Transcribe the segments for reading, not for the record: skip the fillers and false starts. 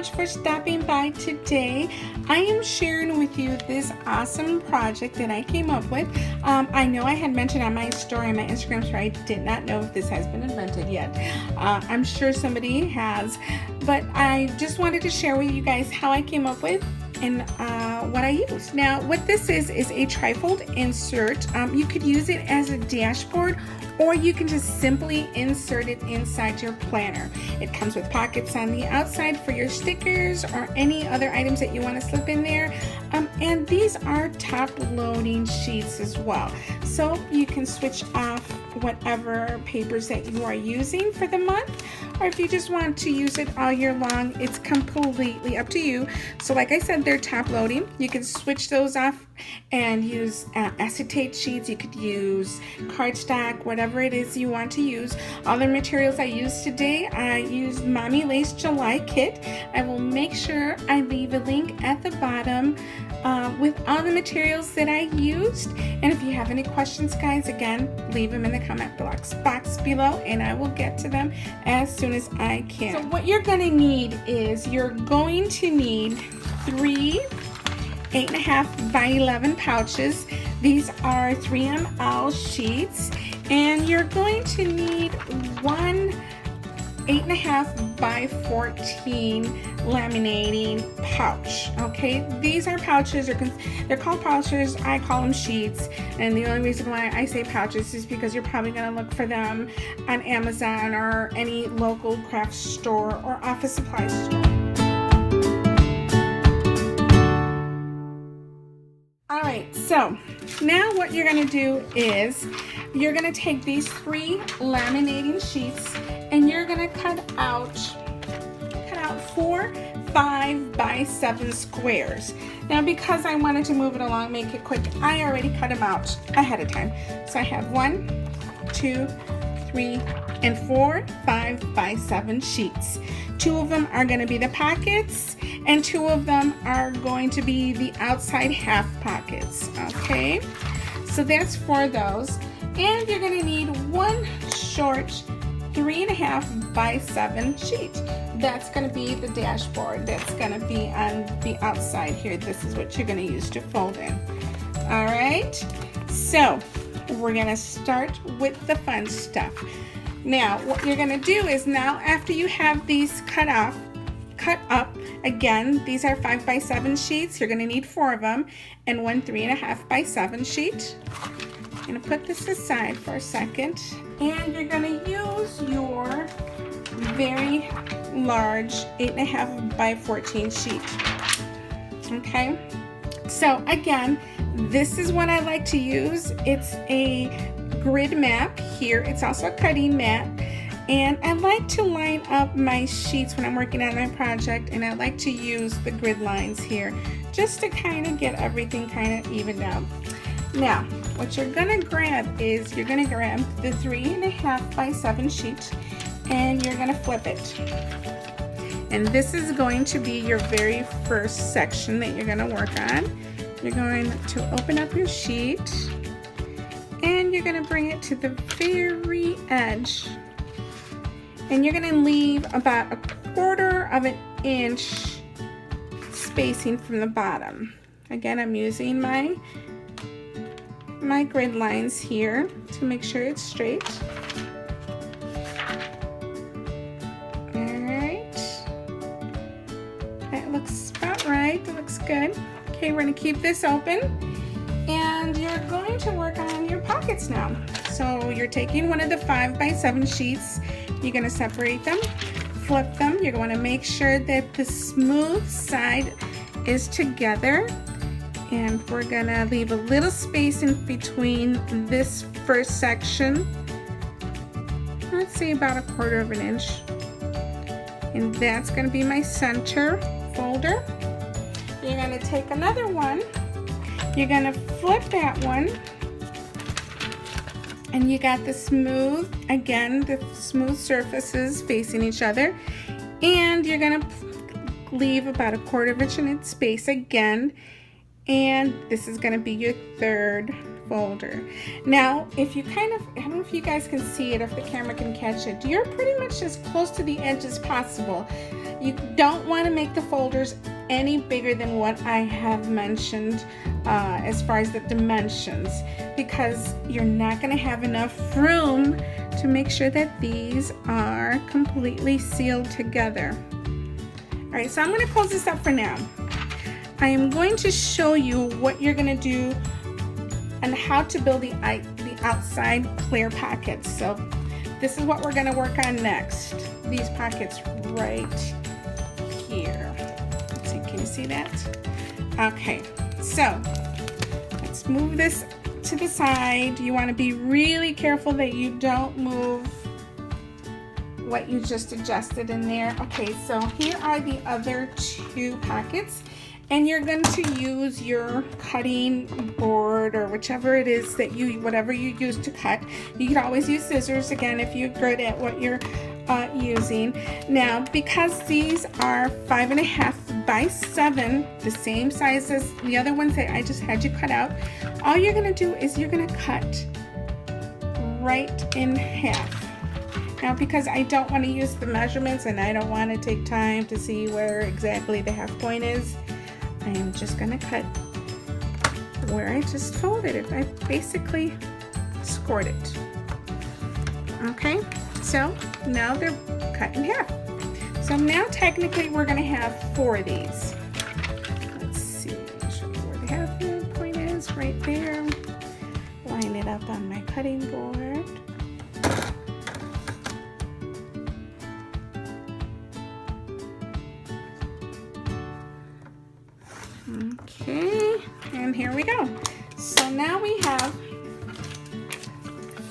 much for stopping by today. I am sharing with you this awesome project that I came up with. I know I had mentioned on my story, on my Instagram story, I did not know if this has been invented yet. I'm sure somebody has, but I just wanted to share with you guys how I came up with and what I use. Now, what this is a trifold insert. You could use it as a dashboard, or you can just simply insert it inside your planner. It comes with pockets on the outside for your stickers or any other items that you want to slip in there. And these are top loading sheets as well. So you can switch off whatever papers that you are using for the month, or if you just want to use it all year long, it's completely up to you. So like I said, they're top loading. You can switch those off and use acetate sheets. You could use cardstock, whatever it is you want to use. All the materials I used today, I used Mommy Lace July kit. I will make sure I leave a link at the bottom with all the materials that I used. And if you have any questions, guys, again, leave them in the comment box below and I will get to them as soon as I can. So what you're going to need is you're going to need 3 8.5 by 11 pouches. These are 3 ml sheets, and you're going to need 1 8.5 by 14 laminating pouch. Okay, these are pouches, they're called pouches. I call them sheets, and the only reason why I say pouches is because you're probably going to look for them on Amazon or any local craft store or office supply store. Alright, so now what you're going to do is you're going to take these 3 laminating sheets and you're going to cut out 4 5 by 7 squares. Now, because I wanted to move it along, make it quick, I already cut them out ahead of time. So I have 1, 2, 3, and 4 5 by 7 sheets. 2 of them are going to be the pockets, and 2 of them are going to be the outside half pockets. Okay, so that's for those. And you're going to need 1 short 3.5 by 7 sheet. That's going to be the dashboard. That's going to be on the outside here. This is what you're going to use to fold in. All right, so we're going to start with the fun stuff. Now, what you're going to do is now, after you have these cut up, again, these are 5 by 7 sheets. You're going to need 4 of them and 1 3.5 by 7 sheet. I'm going to put this aside for a second, and you're going to use your very large 8.5 by 14 sheet. Okay, so again, this is what I like to use. It's a grid map here. It's also a cutting mat, and I like to line up my sheets when I'm working on my project, and I like to use the grid lines here just to kind of get everything kind of evened out. Now, what you're going to grab is you're going to grab the 3.5 by 7 sheet and you're going to flip it. And this is going to be your very first section that you're going to work on. You're going to open up your sheet and you're going to bring it to the very edge. And you're going to leave about 1/4 of an inch spacing from the bottom. Again, I'm using my grid lines here to make sure it's straight. Alright, that looks about right. It looks good. Okay, we're going to keep this open, and you're going to work on your pockets now. So you're taking one of the 5 by 7 sheets, you're going to separate them, flip them. You're going to make sure that the smooth side is together, and we're going to leave a little space in between this first section. Let's say about 1/4 of an inch, and that's going to be my center folder. You're going to take another one, you're going to flip that one, and you got the smooth, again, the smooth surfaces facing each other, and you're going to leave about 1/4 of an inch space again, and this is going to be your third folder. Now, if you I don't know if you guys can see it, if the camera can catch it, you're pretty much as close to the edge as possible. You don't want to make the folders any bigger than what I have mentioned as far as the dimensions, because you're not going to have enough room to make sure that these are completely sealed together. All right, so I'm going to close this up for now. I am going to show you what you're going to do and how to build the outside clear pockets. So this is what we're going to work on next. These pockets right here. Let's see, can you see that? Okay, so let's move this to the side. You want to be really careful that you don't move what you just adjusted in there. Okay, so here are the other two pockets, and you're going to use your cutting board or whichever it is that whatever you use to cut. You can always use scissors again if you're good at what you're using. Now, because these are 5.5 by 7, the same size as the other ones that I just had you cut out, all you're going to do is you're going to cut right in half. Now, because I don't want to use the measurements and I don't want to take time to see where exactly the half point is, I am just going to cut where I just folded it. I basically scored it. Okay, so now they're cut in half. So now technically we're going to have 4 of these. Let's see, I'll show you where the half point is, right there. Line it up on my cutting board. Okay, and here we go. So now we have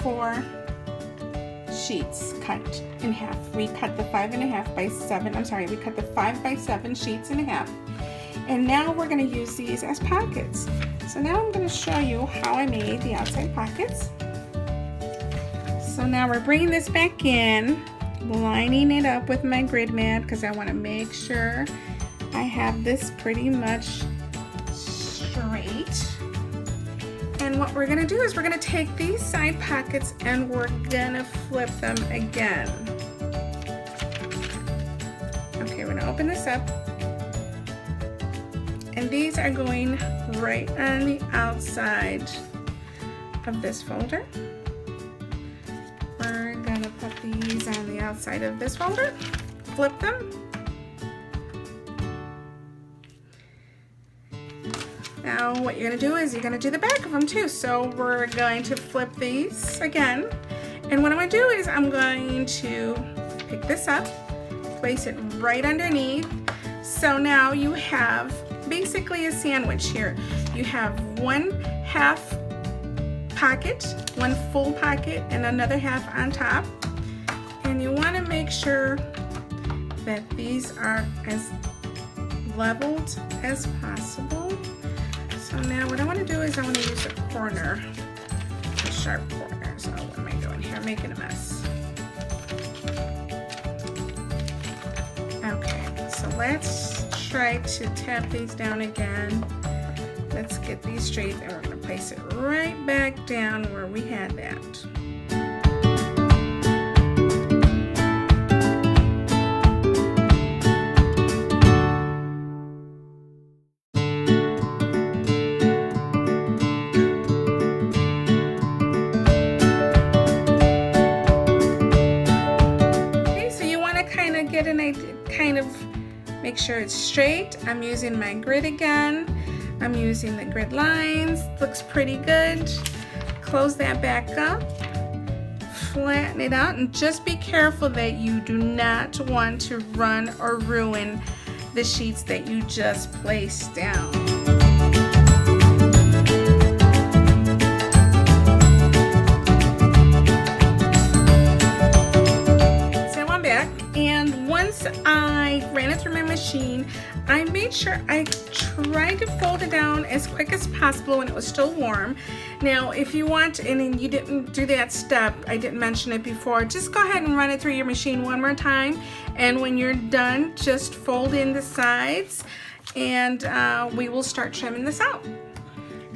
4 sheets cut in half. We cut the 5.5 by 7, I'm sorry, we cut the 5 by 7 sheets in half. And now we're going to use these as pockets. So now I'm going to show you how I made the outside pockets. So now we're bringing this back in, lining it up with my grid mat because I want to make sure I have this pretty much straight. And what we're going to do is we're going to take these side pockets and we're going to flip them again. Okay, we're going to open this up. And these are going right on the outside of this folder. We're going to put these on the outside of this folder, flip them. Now what you're going to do is you're going to do the back of them too. So we're going to flip these again. And what I'm going to do is I'm going to pick this up, place it right underneath. So now you have basically a sandwich here. You have 1/2 pocket, 1 full pocket, and another half on top. And you want to make sure that these are as leveled as possible. So now what I want to do is I want to use a corner, a sharp corner. So what am I doing here? I'm making a mess. Okay, so let's try to tap these down again. Let's get these straight and we're going to place it right back down where we had that. Get an idea, kind of make sure it's straight. I'm using my grid again. I'm using the grid lines. Looks pretty good. Close that back up. Flatten it out and just be careful that you do not want to run or ruin the sheets that you just placed down. I ran it through my machine. I made sure I tried to fold it down as quick as possible when it was still warm. Now, if you want, and you didn't do that step, I didn't mention it before, just go ahead and run it through your machine one more time. And when you're done, just fold in the sides and we will start trimming this out.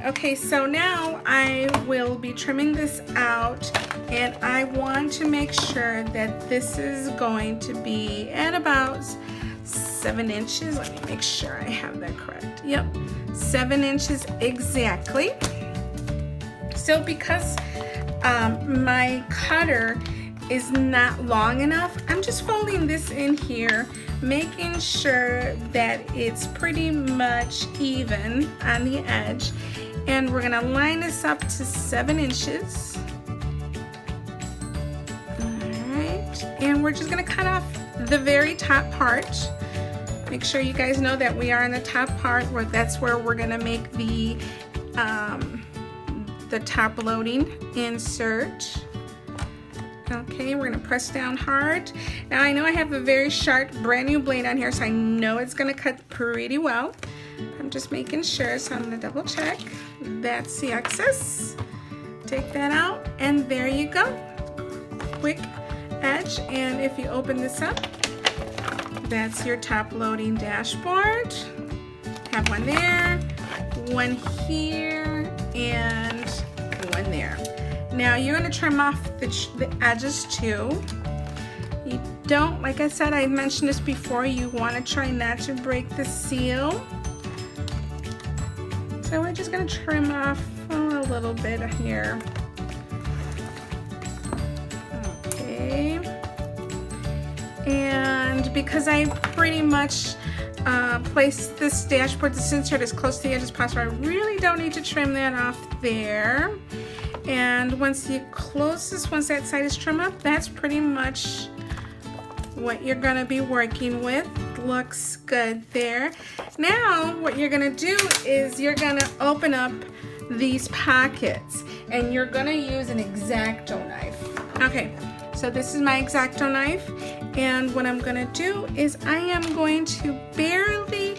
Okay, so now I will be trimming this out, and I want to make sure that this is going to be at about 7 inches. Let me make sure I have that correct. Yep, 7 inches exactly. So because my cutter is not long enough, I'm just folding this in here, making sure that it's pretty much even on the edge. And we're gonna line this up to 7 inches. Alright, and we're just gonna cut off the very top part. Make sure you guys know that we are in the top part, where that's where we're gonna make the top loading insert. Okay, we're gonna press down hard. Now I know I have a very sharp brand new blade on here, so I know it's gonna cut pretty well. I'm just making sure, so I'm gonna double check. That's the excess. Take that out, and there you go. Quick edge, and if you open this up, that's your top loading dashboard. Have one there, one here, and one there. Now you're going to trim off the edges too. You don't, like I said, I mentioned this before, you want to try not to break the seal. So we're just going to trim off a little bit here. Okay. And because I pretty much placed this dashboard, this insert as close to the edge as possible, I really don't need to trim that off there. And once you close this, once that side is trimmed up, that's pretty much what you're gonna be working with. Looks good there. Now what you're gonna do is you're gonna open up these pockets, and you're gonna use an X-Acto knife. Okay, so this is my X-Acto knife, and what I'm gonna do is I am going to barely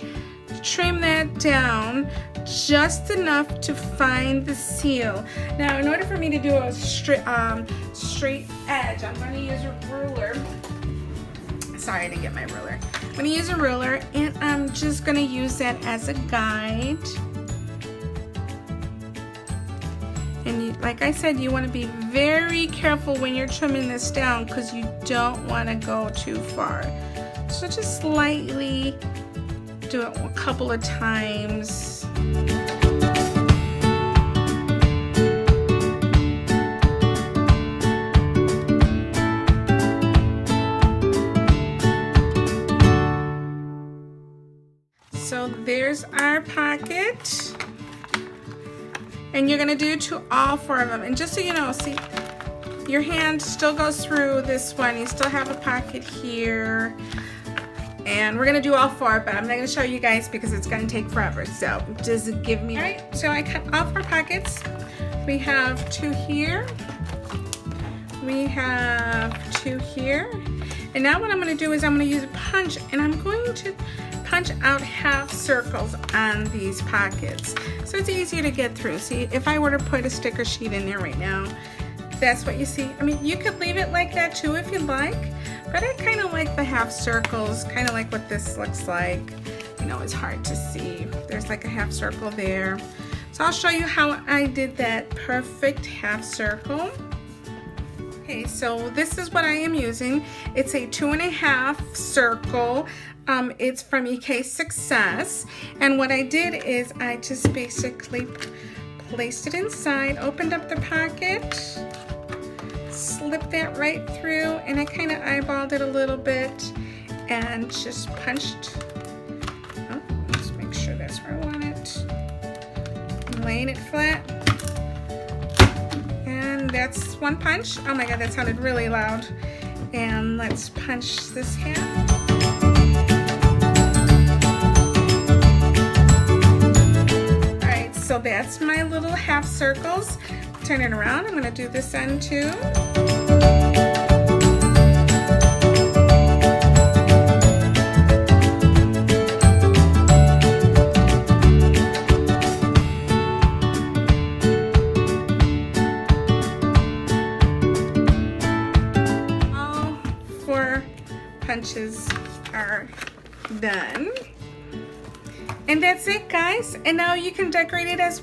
trim that down just enough to find the seal. Now in order for me to do a straight edge, I'm going to use a ruler. Sorry, I didn't get my ruler. I'm going to use a ruler, and I'm just going to use that as a guide. And you, like I said, you want to be very careful when you're trimming this down, because you don't want to go too far. So just slightly do it a couple of times. So there's our pocket, and you're gonna do to all 4 of them. And just so you know, see, your hand still goes through this one. You still have a pocket here. And we're gonna do all 4, but I'm not gonna show you guys because it's gonna take forever. So just give me. All right, so I cut all 4 pockets. We have 2 here. We have 2 here. And now what I'm gonna do is I'm gonna use a punch, and I'm going to punch out half circles on these pockets. So it's easier to get through. See, if I were to put a sticker sheet in there right now, that's what you see. I mean, you could leave it like that too if you'd like, but I kind of like the half circles, kind of like what this looks like. You know, it's hard to see. There's like a half circle there. So I'll show you how I did that perfect half circle. Okay, so this is what I am using. It's a 2.5 circle. It's from EK Success. And what I did is I just basically placed it inside, opened up the pocket, slipped that right through, and I kind of eyeballed it a little bit and just punched. Oh, let's make sure that's where I want it. I'm laying it flat. And that's one punch. Oh my God, that sounded really loud. And let's punch this half. Alright, so that's my little half circles. Turn it around. I'm going to do this end too. Punches are done, and that's it, guys. And now you can decorate it as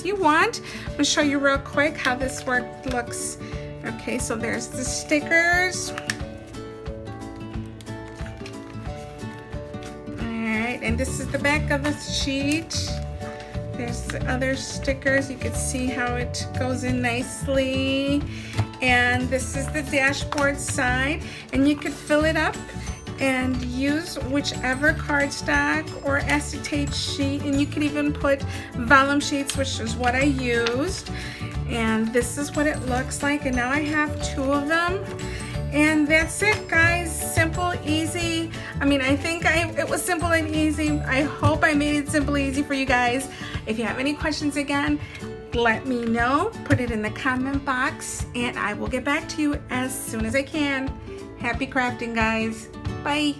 you want. I'm gonna show you real quick how this looks. Okay, so there's the stickers. And this is the back of the sheet. There's the other stickers. You can see how it goes in nicely. And this is the dashboard side. And you could fill it up and use whichever cardstock or acetate sheet. And you could even put vellum sheets, which is what I used. And this is what it looks like. And now I have 2 of them. And that's it, guys. Simple, easy. I mean, I think it was simple and easy. I hope I made it simple, easy for you guys. If you have any questions, again, let me know. Put it in the comment box, and I will get back to you as soon as I can. Happy crafting, guys. Bye.